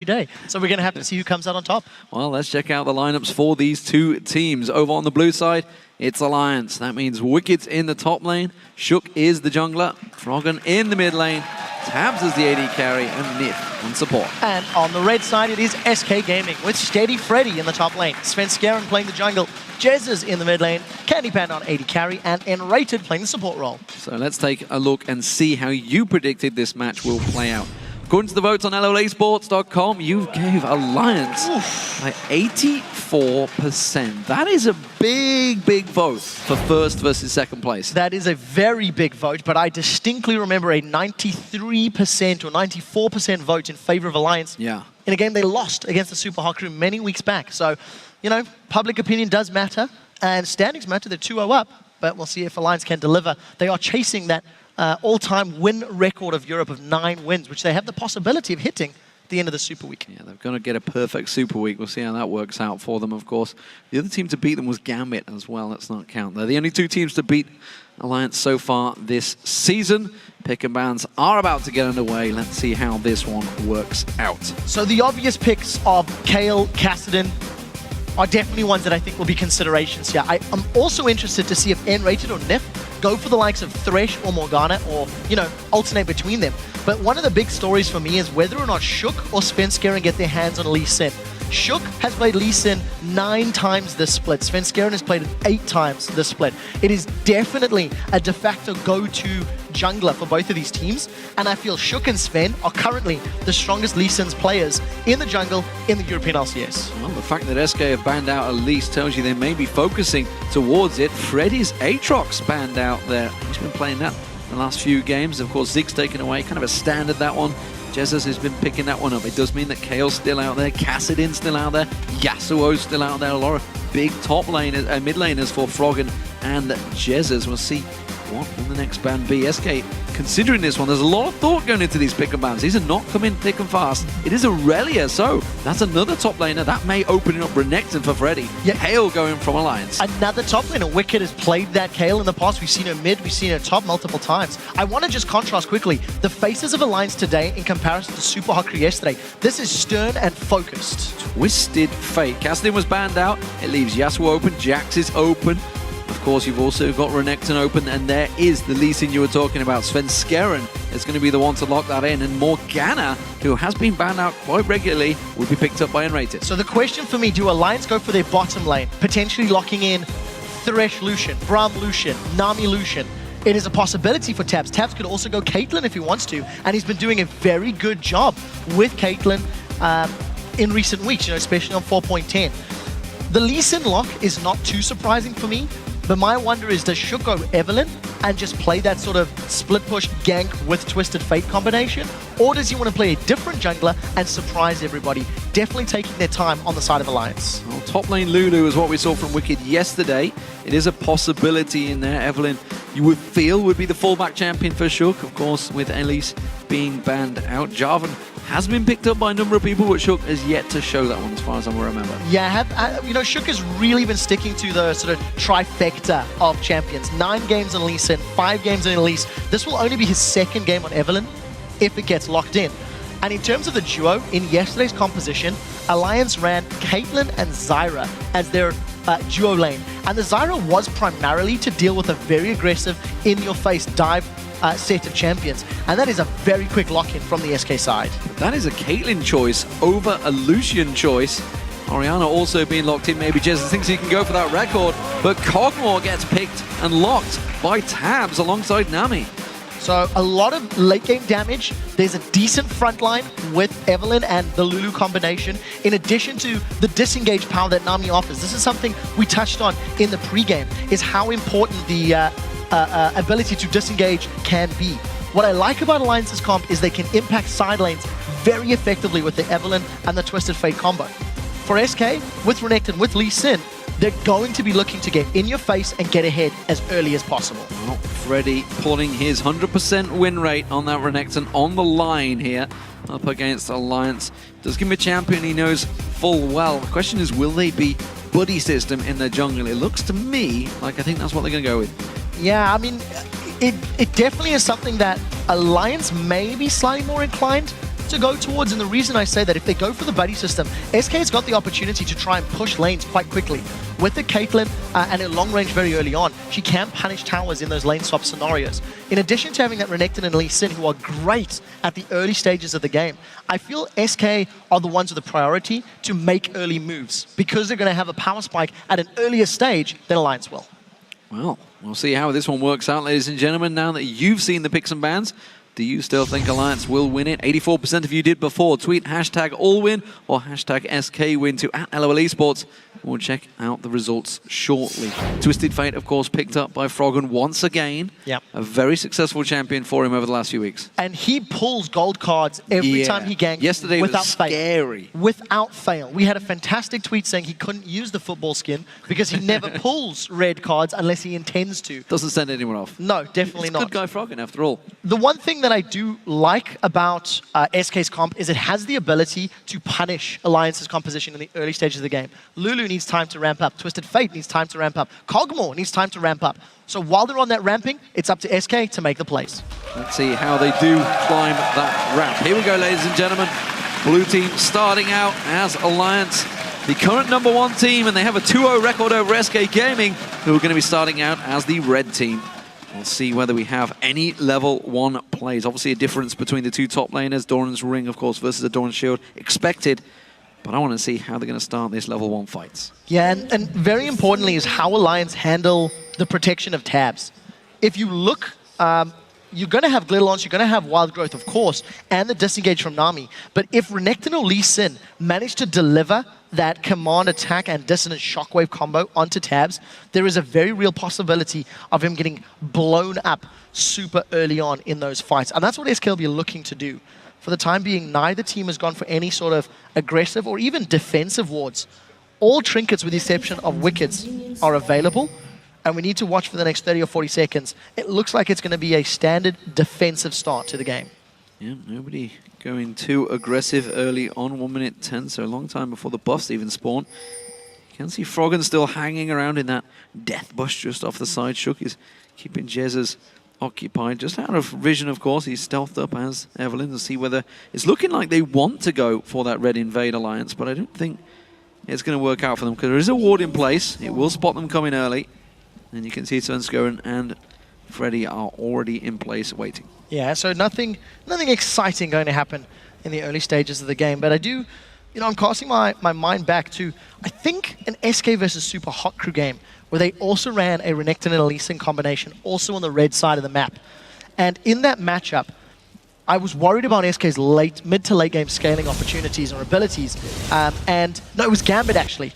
day. So we're going to have to see who comes out on top. Well, let's check out the lineups for these two teams. Over on the blue side, it's Alliance. That means Wicked's in the top lane, Shook is the jungler, Froggen in the mid lane, Tabs is the AD carry, and Nif on support. And on the red side, it is SK Gaming with Steady Freddy in the top lane, Sven Skaren playing the jungle, Jez in the mid lane, Candy Panda on AD carry, and Enrated playing the support role. So let's take a look and see how you predicted this match will play out. According to the votes on LOLasports.com, you gave Alliance by 84%. That is a big, big vote for first versus second place. That is a very big vote, but I distinctly remember a 93% or 94% vote in favor of Alliance in a game they lost against the Super Hot Crew many weeks back. So, you know, public opinion does matter, and standings matter. They're 2-0 up, but we'll see if Alliance can deliver. They are chasing that all-time win record of Europe of 9 wins, which they have the possibility of hitting at the end of the Super Week. Yeah, they're going to get a perfect Super Week. We'll see how that works out for them, of course. The other team to beat them was Gambit as well. Let's not count. They're the only two teams to beat Alliance so far this season. Pick and bans are about to get underway. Let's see how this one works out. So the obvious picks of Kale, Kassadin are definitely ones that I think will be considerations here. I'm also interested to see if Enrated or Nif go for the likes of Thresh or Morgana, or, you know, alternate between them. But one of the big stories for me is whether or not Shook or Sven Skaren get their hands on Lee Sin. Shook has played Lee Sin 9 times this split. Sven Skaren has played it 8 times this split. It is definitely a de facto go-to jungler for both of these teams, and I feel Shook and Sven are currently the strongest Lee Sin's players in the jungle in the European LCS. Well, the fact that SK have banned out Elise tells you they may be focusing towards it. Freddy's Aatrox banned out there. He's been playing that the last few games. Of course, Zig's taken away, kind of a standard, that one. Jesus has been picking that one up. It does mean that Kale's still out there, Kassadin's still out there, Yasuo's still out there. A lot of big top laners, mid laners for Froggen and Jesus. We'll see what will the next ban be. SK considering this one, there's a lot of thought going into these pick and bans. These are not coming thick and fast. It is Aurelia, so that's another top laner. That may open up Renekton for Freddy. Kale going from Alliance. Another top laner. Wicked has played that Kale in the past. We've seen her mid, we've seen her top multiple times. I want to just contrast quickly the faces of Alliance today in comparison to Super Hot Crew yesterday. This is stern and focused. Twisted Fate. Kassadin was banned out. It leaves Yasuo open, Jax is open. Of course, you've also got Renekton open, and there is the Lee Sin you were talking about. Sven Skaren is going to be the one to lock that in, and Morgana, who has been banned out quite regularly, will be picked up by Enrated. So the question for me, do Alliance go for their bottom lane, potentially locking in Thresh Lucian, Braum Lucian, Nami Lucian? It is a possibility for Tabs. Tabs could also go Caitlyn if he wants to, and he's been doing a very good job with Caitlyn in recent weeks, you know, especially on 4.10. The Lee Sin lock is not too surprising for me, but my wonder is, does Shook go Evelynn and just play that sort of split push gank with Twisted Fate combination? Or does he want to play a different jungler and surprise everybody? Definitely taking their time on the side of Alliance. Well, top lane Lulu is what we saw from Wicked yesterday. It is a possibility in there. Evelynn, you would feel, would be the fallback champion for Shook, of course, with Elise being banned out. Jarvan has been picked up by a number of people, but Shook has yet to show that one as far as I remember. Yeah, you know, Shook has really been sticking to the sort of trifecta of champions. 9 games on Lee Sin, 5 games on Elise. This will only be his 2nd game on Evelynn if it gets locked in. And in terms of the duo, in yesterday's composition, Alliance ran Caitlyn and Zyra as their duo lane. And the Zyra was primarily to deal with a very aggressive, in-your-face dive set of champions, and that is a very quick lock-in from the SK side. That is a Caitlyn choice over a Lucian choice. Orianna also being locked in. Maybe Jesus thinks he can go for that record, but Kog'Maw gets picked and locked by Tabs alongside Nami. So a lot of late-game damage. There's a decent front line with Evelynn and the Lulu combination, in addition to the disengage power that Nami offers. This is something we touched on in the pregame, is how important the ability to disengage can be. What I like about Alliance's comp is they can impact side lanes very effectively with the Evelynn and the Twisted Fate combo. For SK, with Renekton, with Lee Sin, they're going to be looking to get in your face and get ahead as early as possible. Well, Freddy pulling his 100% win rate on that Renekton on the line here, up against Alliance. Does give him a champion he knows full well. The question is, will they be buddy system in their jungle? It looks to me like I think that's what they're going to go with. Yeah, I mean, it definitely is something that Alliance may be slightly more inclined to go towards, and the reason I say that, if they go for the buddy system, SK's got the opportunity to try and push lanes quite quickly. With the Caitlyn and her long range very early on, she can punish towers in those lane swap scenarios. In addition to having that Renekton and Lee Sin, who are great at the early stages of the game, I feel SK are the ones with the priority to make early moves, because they're going to have a power spike at an earlier stage than Alliance will. Well, we'll see how this one works out, ladies and gentlemen. Now that you've seen the picks and bans, do you still think Alliance will win it? 84% of you did before. Tweet hashtag AllWin or hashtag SKWin to @LOL Esports. We'll check out the results shortly. Twisted Fate, of course, picked up by Froggen once again. Yep. A very successful champion for him over the last few weeks. And he pulls gold cards every time he ganks. Yesterday without was fail. scary. Without fail. We had a fantastic tweet saying he couldn't use the football skin because he never pulls red cards unless he intends to. Doesn't send anyone off. No, definitely not. Good guy Froggen, after all. The one thing that I do like about SK's comp is it has the ability to punish Alliance's composition in the early stages of the game. Lulu needs time to ramp up. Twisted Fate needs time to ramp up. Cogmore needs time to ramp up. So while they're on that ramping, it's up to SK to make the plays. Let's see how they do climb that ramp. Here we go, ladies and gentlemen. Blue team starting out as Alliance, the current #1 team, and they have a 2-0 record over SK Gaming, who are going to be starting out as the red team. We'll see whether we have any level 1 plays. Obviously a difference between the two top laners, Doran's Ring, of course, versus the Doran's Shield, expected. But I want to see how they're going to start these level 1 fights. Yeah, and very importantly is how Alliance handle the protection of tabs. If you look, you're going to have Glitter Launch, you're going to have Wild Growth, of course, and the disengage from Nami. But if Renekton or Lee Sin manage to deliver that command attack and dissonant shockwave combo onto tabs, there is a very real possibility of him getting blown up super early on in those fights. And that's what SK will be looking to do. For the time being, neither team has gone for any sort of aggressive or even defensive wards. All trinkets, with the exception of wickets, are available, and we need to watch for the next 30 or 40 seconds. It looks like it's going to be a standard defensive start to the game. Yeah, nobody going too aggressive early on, 1 minute 10, so a long time before the buffs even spawn. You can see Froggen still hanging around in that death bush just off the side. Shook is keeping Jezzas occupied, just out of vision, of course. He's stealthed up as Evelyn to see whether it's looking like they want to go for that red invade alliance, but I don't think it's going to work out for them because there is a ward in place. It will spot them coming early, and you can see Svenskoren and Freddy are already in place waiting. Yeah, so nothing exciting going to happen in the early stages of the game, but I do, I'm casting my mind back to, I think, an SK versus Super Hot Crew game where they also ran a Renekton and a Lee Sin combination, also on the red side of the map. And in that matchup, I was worried about SK's mid to late game scaling opportunities or abilities. And no, it was Gambit actually.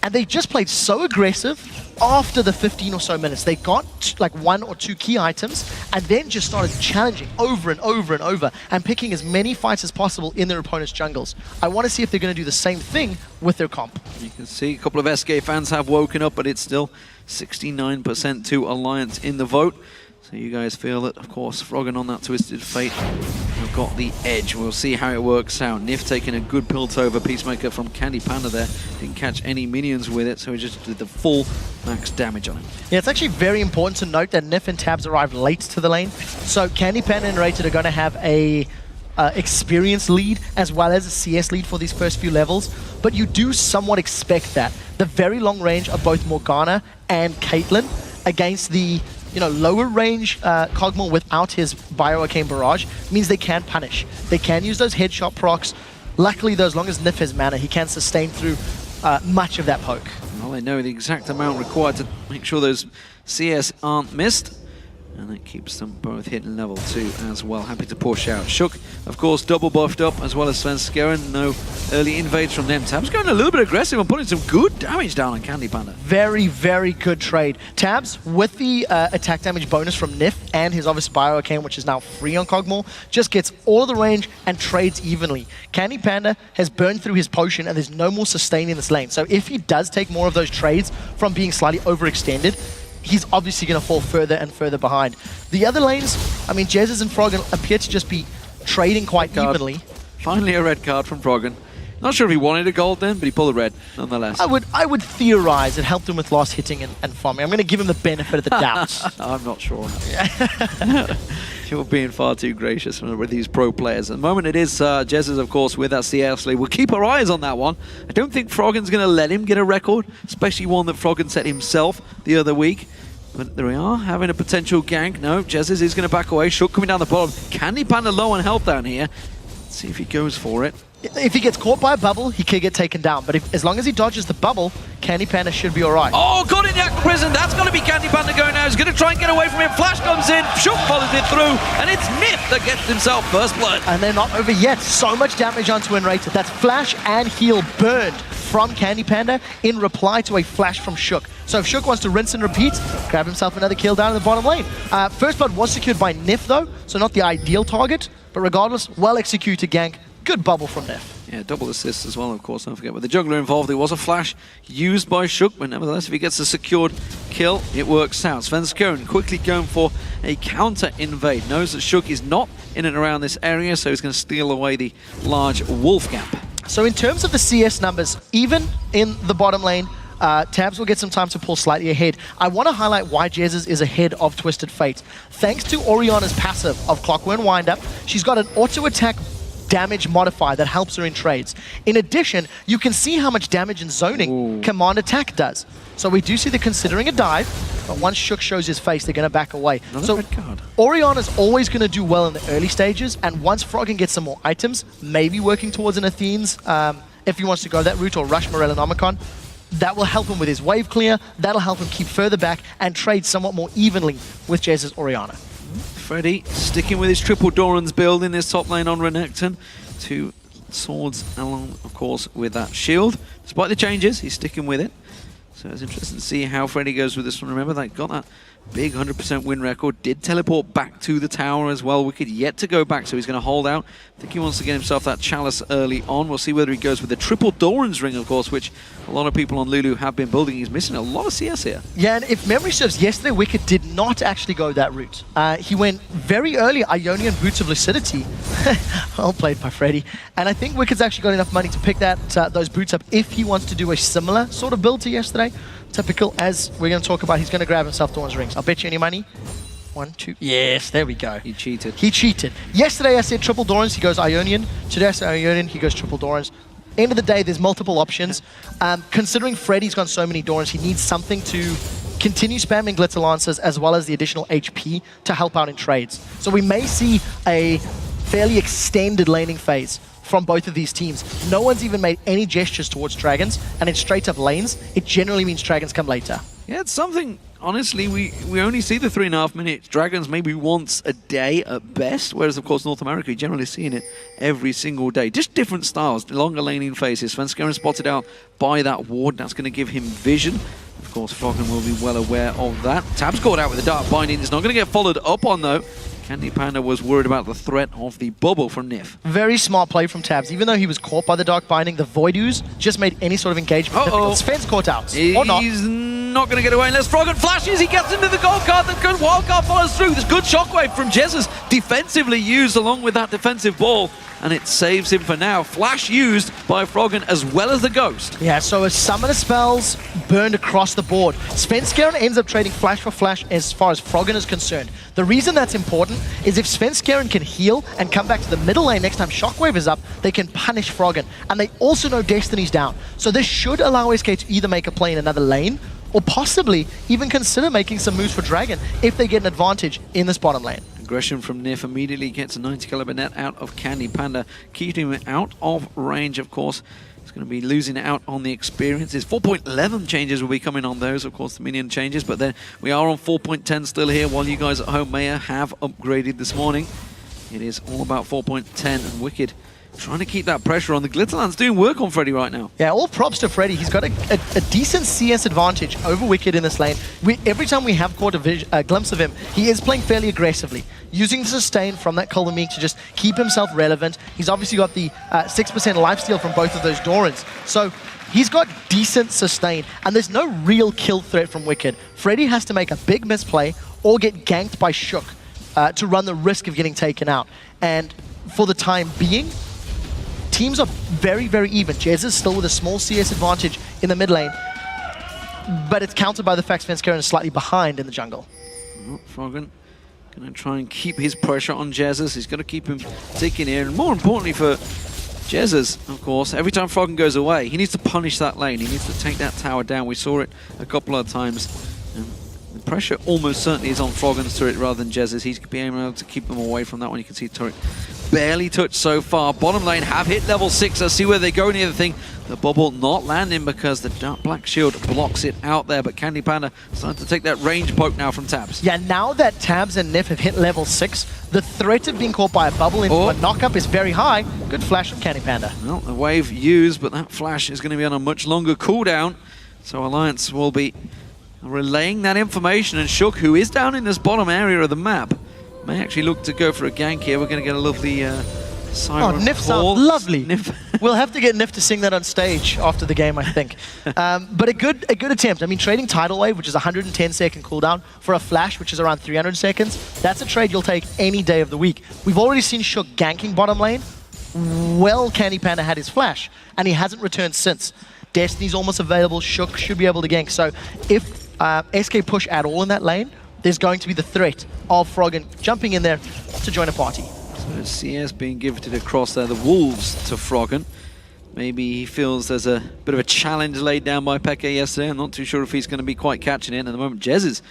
And they just played so aggressive after the 15 or so minutes. They got like 1 or 2 key items and then just started challenging over and over and over and picking as many fights as possible in their opponent's jungles. I want to see if they're going to do the same thing with their comp. You can see a couple of SK fans have woken up, but it's still 69% to Alliance in the vote. So you guys feel that, of course, Froggen on that Twisted Fate have got the edge. We'll see how it works out. Nif taking a good pilt over Peacemaker from Candy Panda there. Didn't catch any minions with it, so he just did the full max damage on him. Yeah, it's actually very important to note that Nif and Tabs arrived late to the lane. So Candy Panda and Rated are going to have a experience lead as well as a CS lead for these first few levels. But you do somewhat expect that. The very long range of both Morgana and Caitlyn against the lower range Cogmore without his Bioarcane Barrage means they can punish. They can use those headshot procs. Luckily, though, as long as Nif has mana, he can sustain through much of that poke. Well, they know the exact amount required to make sure those CS aren't missed. And it keeps them both hitting level 2 as well. Happy to push out. Shook, of course, double buffed up, as well as Svenskoren. No early invades from them. Tabs going a little bit aggressive and putting some good damage down on Candy Panda. Very, very good trade. Tabs, with the attack damage bonus from Nif and his obvious Bioarcane, which is now free on Cogmore, just gets all of the range and trades evenly. Candy Panda has burned through his potion and there's no more sustain in this lane. So if he does take more of those trades from being slightly overextended, he's obviously going to fall further and further behind. The other lanes, I mean, Jezzas and Froggen appear to just be trading quite evenly. Finally a red card from Froggen. Not sure if he wanted a gold then, but he pulled a red nonetheless. I would theorize it helped him with last hitting and farming. I'm going to give him the benefit of the doubt. I'm not sure. You're being far too gracious with these pro players. At the moment, it is Jez's, of course, with that CS lead. We'll keep our eyes on that one. I don't think Froggen's going to let him get a record, especially one that Froggen set himself the other week. But there we are, having a potential gank. No, Jez's is going to back away. Shook coming down the bottom. Candy Panda low on health down here. Let's see if he goes for it. If he gets caught by a bubble, he could get taken down. But as long as he dodges the bubble, Candy Panda should be all right. Oh, got in the prison. That's going to be Candy Panda going now. He's going to try and get away from him. Flash comes in. Shook follows it through. And it's Nif that gets himself first blood. And they're not over yet. So much damage onto Unrated. That's flash and heal burned from Candy Panda in reply to a flash from Shook. So if Shook wants to rinse and repeat, grab himself another kill down in the bottom lane. First blood was secured by Nif though, so not the ideal target. But regardless, well executed gank. Good bubble from Nif. Yeah, double assists as well, of course, don't forget. With the juggler involved, there was a flash used by Shook, but nevertheless, if he gets a secured kill, it works out. Svenskeren quickly going for a counter invade. Knows that Shook is not in and around this area, so he's going to steal away the large wolf gap. So in terms of the CS numbers, even in the bottom lane, Tabs will get some time to pull slightly ahead. I want to highlight why Jez's is ahead of Twisted Fate. Thanks to Oriana's passive of Clockwork Wind-Up, she's got an auto-attack damage modifier that helps her in trades. In addition, you can see how much damage and zoning command attack does. So we do see they're considering a dive, but once Shook shows his face, they're going to back away. Another red card. Oriana's always going to do well in the early stages, and once Froggen gets some more items, maybe working towards an Athene's, if he wants to go that route, or rush Morellonomicon, that will help him with his wave clear, that'll help him keep further back and trade somewhat more evenly with Jez's Oriana. Freddy sticking with his triple Doran's build in this top lane on Renekton. 2 swords along, of course, with that shield. Despite the changes, he's sticking with it. So it's interesting to see how Freddy goes with this one. Remember, they got that big 100% win record. Did teleport back to the tower as well. Wicked yet to go back, so he's going to hold out. I think he wants to get himself that chalice early on. We'll see whether he goes with the triple Doran's ring, of course, which a lot of people on Lulu have been building. He's missing a lot of CS here. Yeah, and if memory serves, yesterday Wicked did not actually go that route. He went very early Ionian Boots of Lucidity. Well played by Freddy. And I think Wicked's actually got enough money to pick those boots up if he wants to do a similar sort of build to yesterday. Typical, as we're going to talk about, he's going to grab himself Dawn's rings. I'll bet you any money. 1, 2. Yes, there we go. He cheated. He cheated. Yesterday I said triple Doran's, he goes Ionian. Today I said Ionian, he goes triple Doran's. End of the day, there's multiple options. Considering Freddy's got so many Doran's, he needs something to continue spamming Glitter Lancers as well as the additional HP to help out in trades. So we may see a fairly extended laning phase from both of these teams. No one's even made any gestures towards Dragons, and in straight up lanes, it generally means Dragons come later. Yeah, it's something, honestly, we only see the 3.5 minute Dragons maybe once a day at best, whereas of course North America, you're generally seeing it every single day. Just different styles, longer laning phases. Svenskeren spotted out by that ward, that's going to give him vision. Of course, Froggen will be well aware of that. Tab's caught out with the Dark Binding, it's not going to get followed up on though. Candy Panda was worried about the threat of the bubble from Nif. Very smart play from Tabs. Even though he was caught by the Dark Binding, the Void Ooze just made any sort of engagement difficult. Sven's caught out. Or not. He's not going to get away unless Froggen flashes. He gets into the gold card. The good wild card follows through. There's good shockwave from Jez's defensively used along with that defensive ball. And it saves him for now. Flash used by Froggen as well as the Ghost. Yeah, so as summoner spells burned across the board. Svenskeren ends up trading flash for flash as far as Froggen is concerned. The reason that's important is if Svenskeren can heal and come back to the middle lane next time Shockwave is up, they can punish Froggen. And they also know Destiny's down. So this should allow SK to either make a play in another lane or possibly even consider making some moves for Dragon if they get an advantage in this bottom lane. Aggression from Nif immediately gets a 90 caliber net out of Candy Panda, keeping him out of range, of course. He's going to be losing out on the experiences. 4.11 changes will be coming on those, of course, the minion changes, but then we are on 4.10 still here, while you guys at home may have upgraded this morning. It is all about 4.10, and Wicked trying to keep that pressure on. The Glitterland's doing work on Freddy right now. Yeah, all props to Freddy. He's got a decent CS advantage over Wicked in this lane. Every time we have caught a glimpse of him, he is playing fairly aggressively, using the sustain from that Colombique to just keep himself relevant. He's obviously got the 6% lifesteal from both of those Dorans. So he's got decent sustain, and there's no real kill threat from Wicked. Freddy has to make a big misplay or get ganked by Shook to run the risk of getting taken out. And for the time being, teams are very, very even. Jez is still with a small CS advantage in the mid lane, but it's countered by the fact Svenskeren is slightly behind in the jungle. Froggen going to try and keep his pressure on Jesus. He's going to keep him ticking here. And more importantly for Jesus, of course, every time Froggen goes away, he needs to punish that lane. He needs to take that tower down. We saw it a couple of times. And the pressure almost certainly is on Froggen's turret rather than Jesus. He's being able to keep them away from that one. You can see turret barely touched so far. Bottom lane have hit level 6. Let's see where they go near the thing. The bubble not landing because the black shield blocks it out there. But Candy Panda starting to take that range poke now from Tabs. Yeah, now that Tabs and Nif have hit level 6, the threat of being caught by a bubble into a knock-up is very high. Good flash from Candy Panda. Well, the wave used, but that flash is going to be on a much longer cooldown. So Alliance will be relaying that information. And Shook, who is down in this bottom area of the map, may actually look to go for a gank here. We're going to get a lovely siren. Oh, Nif sounds lovely. We'll have to get Nif to sing that on stage after the game, I think. But a good attempt. I mean, trading Tidal Wave, which is 110-second cooldown, for a flash, which is around 300 seconds, that's a trade you'll take any day of the week. We've already seen Shook ganking bottom lane. Well, Candy Panda had his flash, and he hasn't returned since. Destiny's almost available. Shook should be able to gank. So if SK push at all in that lane, there's going to be the threat of Froggen jumping in there to join a party. So CS being gifted across there, the Wolves to Froggen. Maybe he feels there's a bit of a challenge laid down by Peke yesterday. I'm not too sure if he's going to be quite catching it. At the moment, Jez is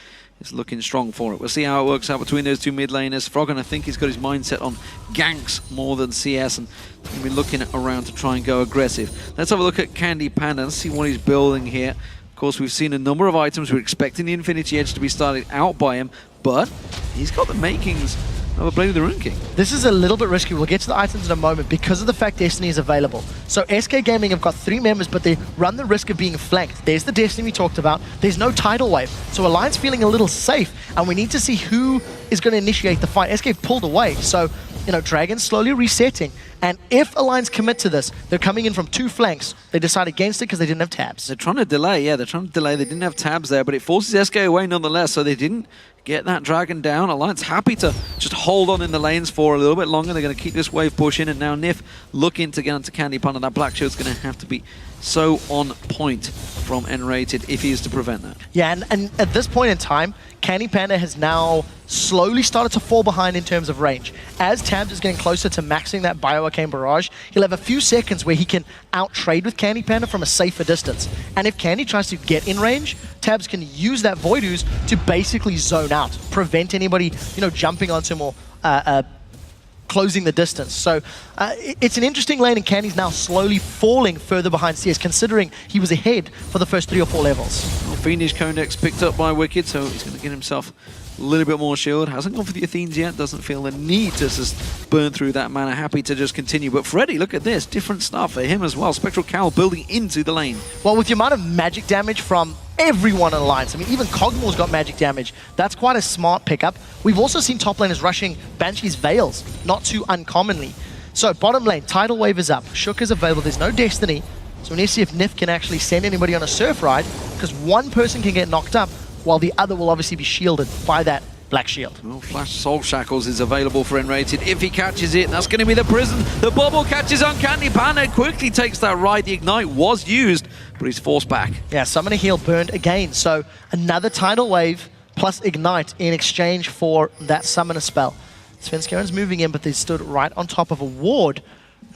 looking strong for it. We'll see how it works out between those two mid laners. Froggen, I think he's got his mindset on ganks more than CS, and he'll be looking around to try and go aggressive. Let's have a look at Candy Panda and see what he's building here. Of course, we've seen a number of items. We're expecting the Infinity Edge to be started out by him, but he's got the makings of a Blade of the Rune King. This is a little bit risky. We'll get to the items in a moment because of the fact Destiny is available. So SK Gaming have got 3 members, but they run the risk of being flanked. There's the Destiny we talked about. There's no Tidal Wave. So Alliance feeling a little safe, and we need to see who is going to initiate the fight. SK pulled away, so you know, Dragon's slowly resetting. And if Alliance commit to this, they're coming in from 2 flanks. They decide against it because they didn't have tabs. They're trying to delay, yeah, they're trying to delay. They didn't have tabs there, but it forces SK away nonetheless, so they didn't get that Dragon down. Alliance happy to just hold on in the lanes for a little bit longer. They're going to keep this wave pushing, and now Nif looking to get onto Candy Panda. That Black Shield's going to have to be so on point from N-Rated if he is to prevent that. Yeah, and at this point in time, Candy Panda has now slowly started to fall behind in terms of range. As Tabs is getting closer to maxing that Bioarcane Barrage, he'll have a few seconds where he can out-trade with Candy Panda from a safer distance. And if Candy tries to get in range, Tabs can use that Void Ooze to basically zone out, prevent anybody, you know, jumping onto him or closing the distance. So it's an interesting lane, and Candy's now slowly falling further behind CS, considering he was ahead for the first 3 or 4 levels. Well, Fiendish Codex picked up by Wicked, so he's going to get himself a little bit more shield. Hasn't gone for the Athenes yet, doesn't feel the need to just burn through that mana. Happy to just continue. But Freddy, look at this, different stuff for him as well. Spectral Cowl building into the lane. Well, with the amount of magic damage from everyone in Alliance, I mean, even Cogmore's got magic damage. That's quite a smart pickup. We've also seen top laners rushing Banshee's Veils, not too uncommonly. So bottom lane, Tidal Wave is up. Shook is available. There's no Destiny. So we need to see if Nif can actually send anybody on a surf ride, because one person can get knocked up, while the other will obviously be shielded by that Black Shield. Well, Flash Soul Shackles is available for N-Rated. If he catches it, that's going to be the prison. The bubble catches on Candy Panda, quickly takes that ride. The Ignite was used, but he's forced back. Yeah, Summoner Heal burned again. So another Tidal Wave plus Ignite in exchange for that Summoner spell. Svenskeren's moving in, but they stood right on top of a ward.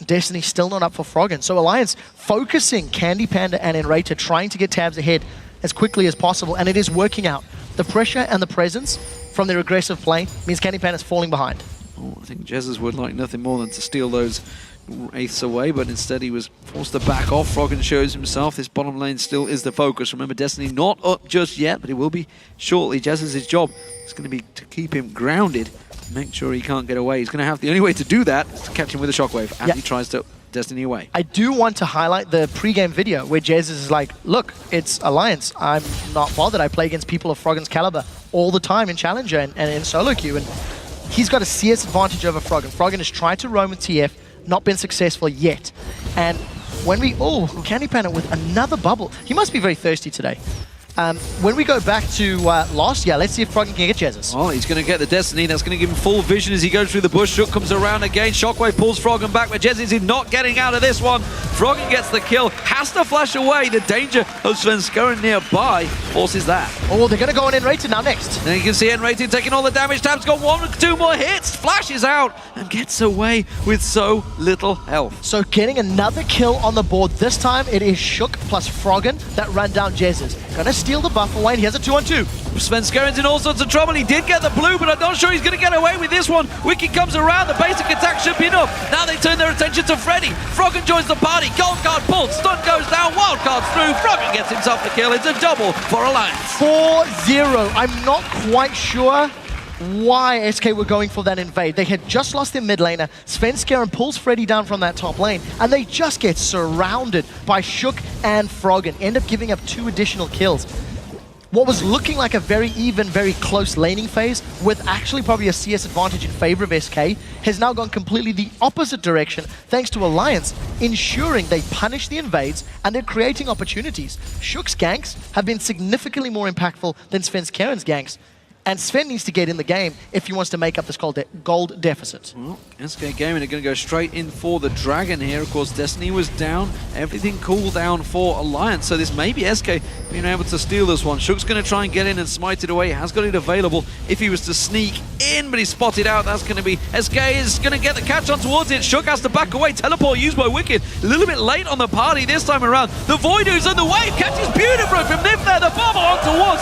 Destiny still not up for Froggen. So Alliance focusing Candy Panda and N-Rated, trying to get tabs ahead as quickly as possible, and it is working out. The pressure and the presence from their aggressive play means Candy Panda is falling behind. Oh, I think Jezus would like nothing more than to steal those Wraiths away, but instead he was forced to back off. Froggen shows himself. This bottom lane still is the focus. Remember, Destiny not up just yet, but it will be shortly. Jezus's job is going to be to keep him grounded, make sure he can't get away. He's going to have the only way to do that is to catch him with a shockwave as he tries to Destiny away. I do want to highlight the pre-game video where Jesus is like, look, it's Alliance. I'm not bothered. I play against people of Froggen's caliber all the time in Challenger and in solo queue. And he's got a CS advantage over Froggen. Froggen has tried to roam with TF, not been successful yet. And when we, Candy Panda with another bubble. He must be very thirsty today. When we go back to Lost, yeah, let's see if Froggen can get Jezzus. Well, he's going to get the Destiny. That's going to give him full vision as he goes through the bush. Shook comes around again. Shockwave pulls Froggen back, but Jezzus is not getting out of this one. Froggen gets the kill, has to flash away. The danger of Svenskeren nearby forces that. Oh, they're going to go on N-Rated now next. Then you can see N-Rated taking all the damage. Tab's got 1 or 2 more hits, flashes out, and gets away with so little health. So getting another kill on the board. This time it is Shook plus Froggen that run down Jezzus. Gonna steal the buff away, and he has a 2-on-2. Svenskeren's in all sorts of trouble. He did get the blue, but I'm not sure he's going to get away with this one. Wiki comes around. The basic attack should be enough. Now they turn their attention to Freddy. Froggen joins the party. Gold card pulled. Stun goes down. Wild card's through. Froggen gets himself the kill. It's a double for Alliance. 4-0. I'm not quite sure why SK were going for that invade. They had just lost their mid laner. Svenskeren pulls Freddy down from that top lane, and they just get surrounded by Shook and Froggen. End up giving up 2 additional kills. What was looking like a very even, very close laning phase, with actually probably a CS advantage in favor of SK, has now gone completely the opposite direction, thanks to Alliance ensuring they punish the invades and they're creating opportunities. Shook's ganks have been significantly more impactful than Svenskeren's ganks. And Sven needs to get in the game if he wants to make up this gold deficit. Well, SK Gaming are going to go straight in for the Dragon here. Of course, Destiny was down. Everything cooled down for Alliance. So this may be SK being able to steal this one. Shook's going to try and get in and smite it away. He has got it available if he was to sneak in, but he's spotted out. That's going to be... SK is going to get the catch on towards it. Shook has to back away. Teleport used by Wicked. A little bit late on the party this time around. The Voidoo's on the wave. Catches beautifully from Nif there. The bomber on towards.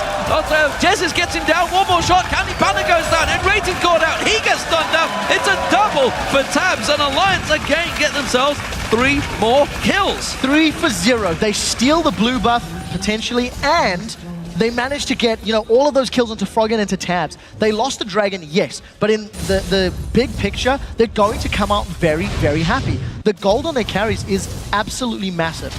Jezzus gets him down. One more shot. Candy Panda goes down. N-Rated caught out. He gets stunned down. It's a double for Tabs, and Alliance again get themselves 3 more kills. 3 for 0. They steal the blue buff potentially, and they managed to get, you know, all of those kills onto Froggen and to Tabs. They lost the Dragon, yes, but in the big picture, they're going to come out very, very happy. The gold on their carries is absolutely massive.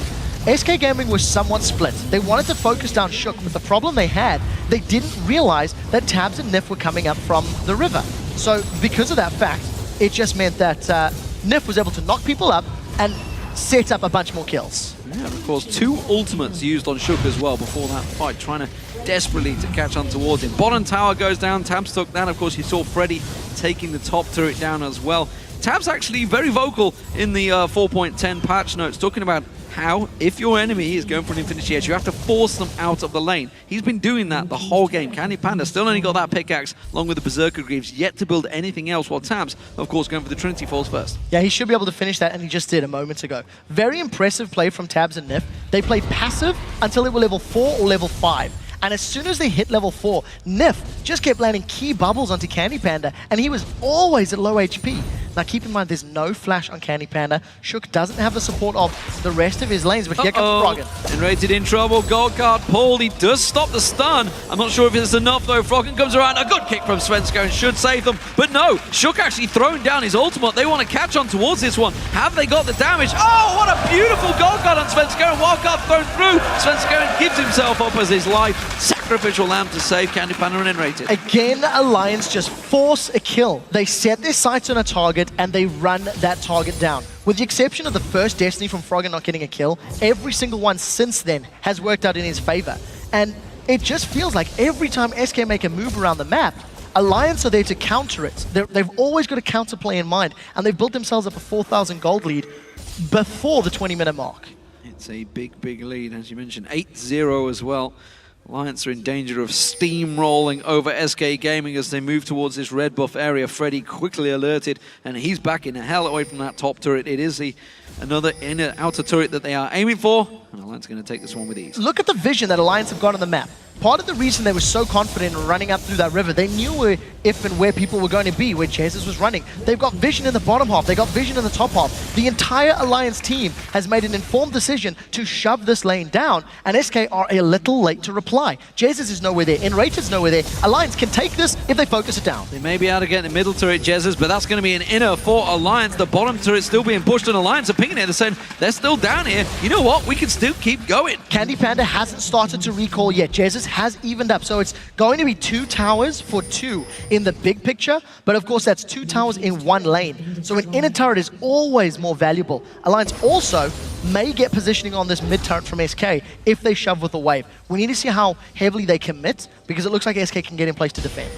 SK Gaming was somewhat split. They wanted to focus down Shook, but the problem they had, they didn't realize that Tabs and Nif were coming up from the river. So because of that fact, it just meant that Nif was able to knock people up and set up a bunch more kills. Yeah, of course, 2 ultimates used on Shook as well before that fight, trying to desperately to catch on towards him. Bottom tower goes down, Tabs took that. Of course, you saw Freddy taking the top turret down as well. Tabs actually very vocal in the 4.10 patch notes, talking about how, if your enemy is going for an Infinity Edge, you have to force them out of the lane. He's been doing that the whole game. Candy Panda still only got that pickaxe, along with the Berserker Greaves, yet to build anything else, while Tabs, of course, going for the Trinity Falls first. Yeah, he should be able to finish that, and he just did a moment ago. Very impressive play from Tabs and Nif. They played passive until they were level 4 or level 5. And as soon as they hit level 4, Nif just kept landing key bubbles onto Candy Panda, and he was always at low HP. Now keep in mind, there's no flash on Candy Panda. Shook doesn't have the support of the rest of his lanes, but here comes Froggen. N-Rated in trouble, gold card pulled. He does stop the stun. I'm not sure if it's enough though. Froggen comes around, a good kick from Svenskeren should save them. But no, Shook actually thrown down his ultimate. They want to catch on towards this one. Have they got the damage? Oh, what a beautiful gold card on Svenskeren. Wild card thrown through. Svenskeren gives himself up as his life. Sacrificial lamb to save Candy Panda and N-Rated. Again, Alliance just force a kill. They set their sights on a target and they run that target down. With the exception of the first Destiny from Froggen not getting a kill, every single one since then has worked out in his favor. And it just feels like every time SK make a move around the map, Alliance are there to counter it. They've always got a counterplay in mind, and they've built themselves up a 4,000 gold lead before the 20-minute mark. It's a big, big lead, as you mentioned. 8-0 as well. Alliance are in danger of steamrolling over SK Gaming as they move towards this red buff area. Freddy quickly alerted, and he's back in hell away from that top turret. It is another inner outer turret that they are aiming for, and Alliance are going to take this one with ease. Look at the vision that Alliance have got on the map. Part of the reason they were so confident in running up through that river, they knew if and where people were going to be, where Jezzus was running. They've got vision in the bottom half, they got vision in the top half. The entire Alliance team has made an informed decision to shove this lane down, and SK are a little late to reply. Jezzus is nowhere there, N-Rated's nowhere there. Alliance can take this if they focus it down. They may be able to get the middle turret Jezzus, but that's going to be an inner for Alliance. The bottom turret still being pushed, and Alliance are pinging it. They're saying, they're still down here. You know what? We can still keep going. Candy Panda hasn't started to recall yet. Jezzus has evened up. So it's going to be 2 towers for 2 in the big picture, but of course that's 2 towers in 1 lane. So an inner turret is always more valuable. Alliance also may get positioning on this mid turret from SK if they shove with a wave. We need to see how heavily they commit, because it looks like SK can get in place to defend.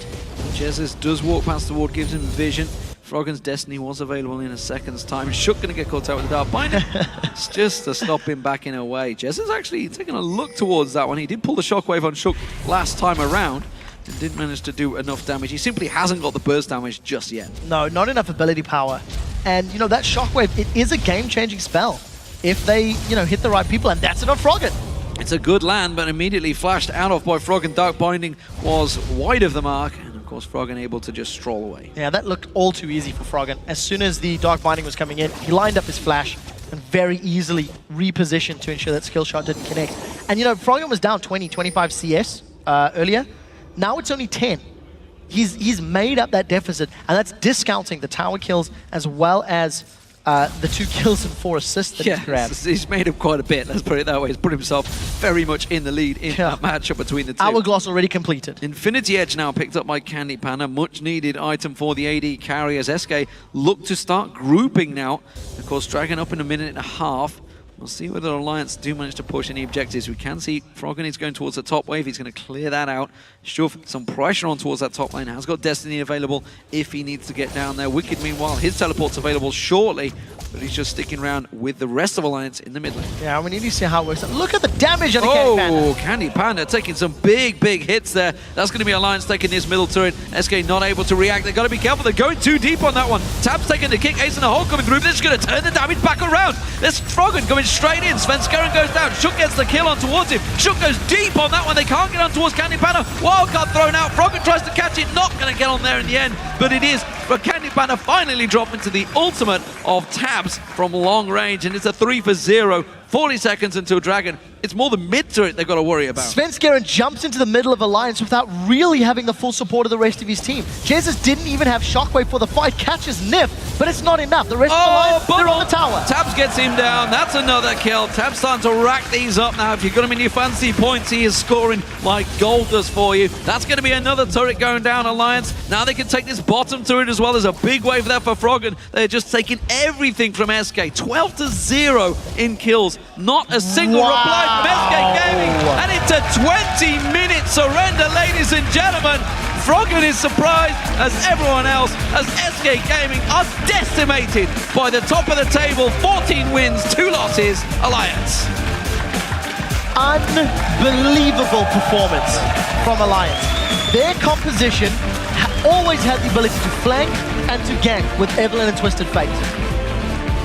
Jesus does walk past the ward, gives him vision. Froggen's Destiny was available in a second's time. Shook going to get caught out with the Dark Binder. It's just to stop him backing away. Jez is actually taking a look towards that one. He did pull the Shockwave on Shook last time around and didn't manage to do enough damage. He simply hasn't got the burst damage just yet. No, not enough ability power. And, you know, that Shockwave, it is a game-changing spell if they, you know, hit the right people, and that's it on Froggen. It's a good land, but immediately flashed out of by Froggen. Dark Binding was wide of the mark. Of course, Froggen able to just stroll away. Yeah, that looked all too easy for Froggen. As soon as the Dark Binding was coming in, he lined up his flash and very easily repositioned to ensure that skill shot didn't connect. And you know, Froggen was down 20, 25 CS earlier. Now it's only 10. He's made up that deficit, and that's discounting the tower kills as well as the 2 kills and 4 assists that he's grabbed. He's made up quite a bit, let's put it that way. He's put himself very much in the lead in that matchup between the 2. Hourglass already completed. Infinity Edge now picked up by Candy Panda. Much needed item for the AD carry as SK look to start grouping now. Of course, Dragon up in a minute and a half. We'll see whether Alliance do manage to push any objectives. We can see Froggen is going towards the top wave. He's going to clear that out. Shove some pressure on towards that top lane. Has got Destiny available if he needs to get down there. Wicked, meanwhile, his teleport's available shortly, but he's just sticking around with the rest of Alliance in the mid lane. Yeah, we need to see how it works. Look at the damage on the Candy Panda. Candy Panda taking some big hits there. That's going to be Alliance taking this middle turret. SK not able to react. They've got to be careful. They're going too deep on that one. Tab's taking the kick. Ace in the hole coming through. They're just going to turn the damage back around. There's Froggen going straight in. Svenskeren goes down. Shook gets the kill on towards him. Shook goes deep on that one. They can't get on towards Candy Panda. Wildcard thrown out. Froggen tries to catch it. Not going to get on there in the end, but it is. But Candy Panda finally dropped into the ultimate of Tabs from long range, and it's a 3 for 0. 40 seconds until Dragon. It's more the mid turret they've got to worry about. Svenskeren jumps into the middle of Alliance without really having the full support of the rest of his team. Jesus didn't even have Shockwave for the fight, catches Nif, but it's not enough. The rest of Alliance, they're on the tower. Tabs gets him down. That's another kill. Tabs starting to rack these up now. If you've got him in your fancy points, he is scoring like gold does for you. That's going to be another turret going down, Alliance. Now they can take this bottom turret as well. There's a big wave there for Froggen. They're just taking everything from SK. 12 to 0 in kills. Not a single reply from SK Gaming. And it's a 20-minute surrender, ladies and gentlemen. Froggen is surprised, as everyone else, as SK Gaming are decimated by the top of the table. 14 wins, 2 losses, Alliance. Unbelievable performance from Alliance. Their composition always had the ability to flank and to gank with Evelynn and Twisted Fate.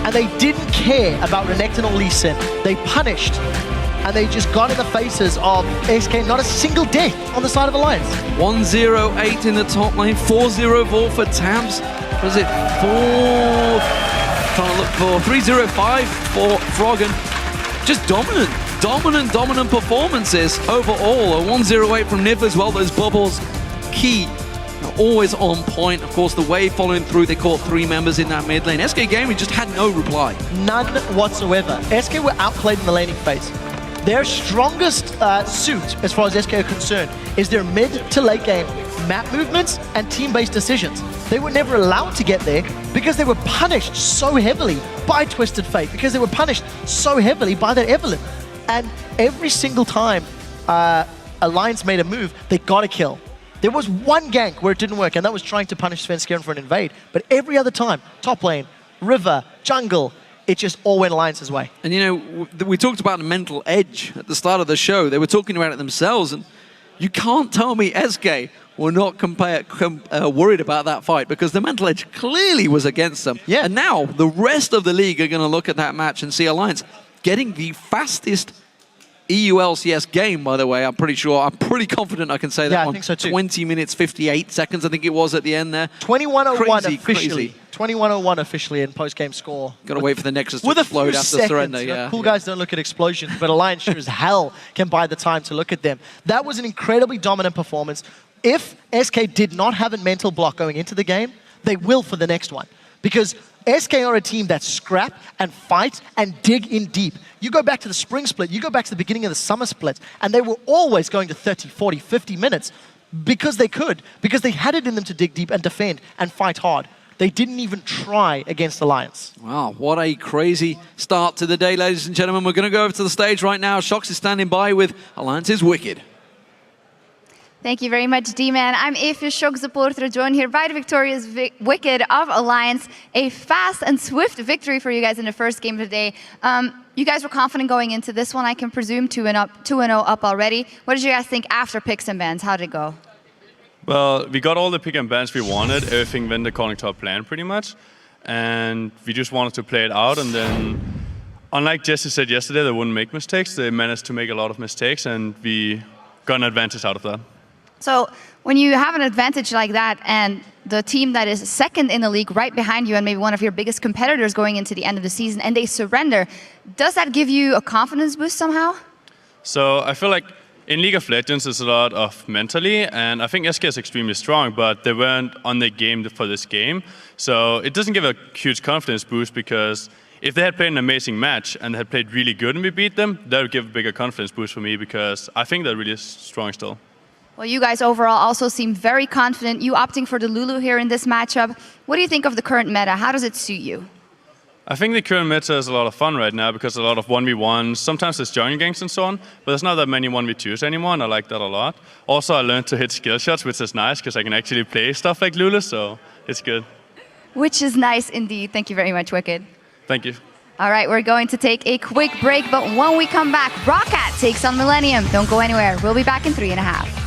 And they didn't care about Renekton or Lee Sin. They punished, and they just got in the faces of SK. Not a single death on the side of Alliance. 108 in the top lane, 404 for Tabs. Was it 305 for Froggen. Just dominant performances overall. A 108 from Nif as well. Those bubbles, key. Always on point. Of course, the wave following through, they caught 3 members in that mid lane. SK Gaming just had no reply. None whatsoever. SK were outplayed in the laning phase. Their strongest suit, as far as SK are concerned, is their mid to late game map movements and team-based decisions. They were never allowed to get there because they were punished so heavily by Twisted Fate, because they were punished so heavily by that Evelynn. And every single time Alliance made a move, they got a kill. There was one gank where it didn't work, and that was trying to punish Svenskeren for an invade. But every other time, top lane, river, jungle, it just all went Alliance's way. And you know, we talked about the mental edge at the start of the show. They were talking about it themselves, and you can't tell me SK were not worried about that fight, because the mental edge clearly was against them. Yeah. And now the rest of the league are going to look at that match and see Alliance getting the fastest EU LCS game, by the way. I'm pretty confident I can say that. Yeah, I think so too. 20 minutes, 58 seconds, I think it was at the end there. 21:01 officially. Crazy. 21:01 officially in post-game score. Got to wait for the Nexus to with explode after seconds. surrender. Yeah. Cool guys don't look at explosions, but Alliance sure as hell can buy the time to look at them. That was an incredibly dominant performance. If SK did not have a mental block going into the game, they will for the next one. because SK are a team that scrap and fight and dig in deep. You go back to the spring split, you go back to the beginning of the summer split, and they were always going to 30, 40, 50 minutes because they could, because they had it in them to dig deep and defend and fight hard. They didn't even try against Alliance. Wow, what a crazy start to the day, ladies and gentlemen. We're going to go over to the stage right now. Shox is standing by with Alliance's Wicked. Thank you very much, D-Man. I'm Eve, your Shock supporter, joined here by the victorious Wicked of Alliance. A fast and swift victory for you guys in the first game of the day. You guys were confident going into this one, I can presume, 2-0 up already. What did you guys think after picks and bans? How did it go? Well, we got all the pick and bans we wanted. Everything went according to our plan, pretty much. And we just wanted to play it out. And then, unlike Jesse said yesterday, they wouldn't make mistakes. They managed to make a lot of mistakes, and we got an advantage out of that. So when you have an advantage like that, and the team that is second in the league right behind you and maybe one of your biggest competitors going into the end of the season, and they surrender, does that give you a confidence boost somehow? So I feel like in League of Legends, there's a lot of mentally, and I think SK is extremely strong, but they weren't on their game for this game. So it doesn't give a huge confidence boost, because if they had played an amazing match and had played really good and we beat them, that would give a bigger confidence boost for me, because I think they're really strong still. Well, you guys overall also seem very confident. You opting for the Lulu here in this matchup. What do you think of the current meta? How does it suit you? I think the current meta is a lot of fun right now, because a lot of 1v1s, sometimes there's jungle ganks and so on, but there's not that many 1v2s anymore, and I like that a lot. Also, I learned to hit skill shots, which is nice, because I can actually play stuff like Lulu, so it's good. Which is nice indeed. Thank you very much, Wicked. Thank you. All right, we're going to take a quick break, but when we come back, Roccat takes on Millennium. Don't go anywhere. We'll be back in 3.5.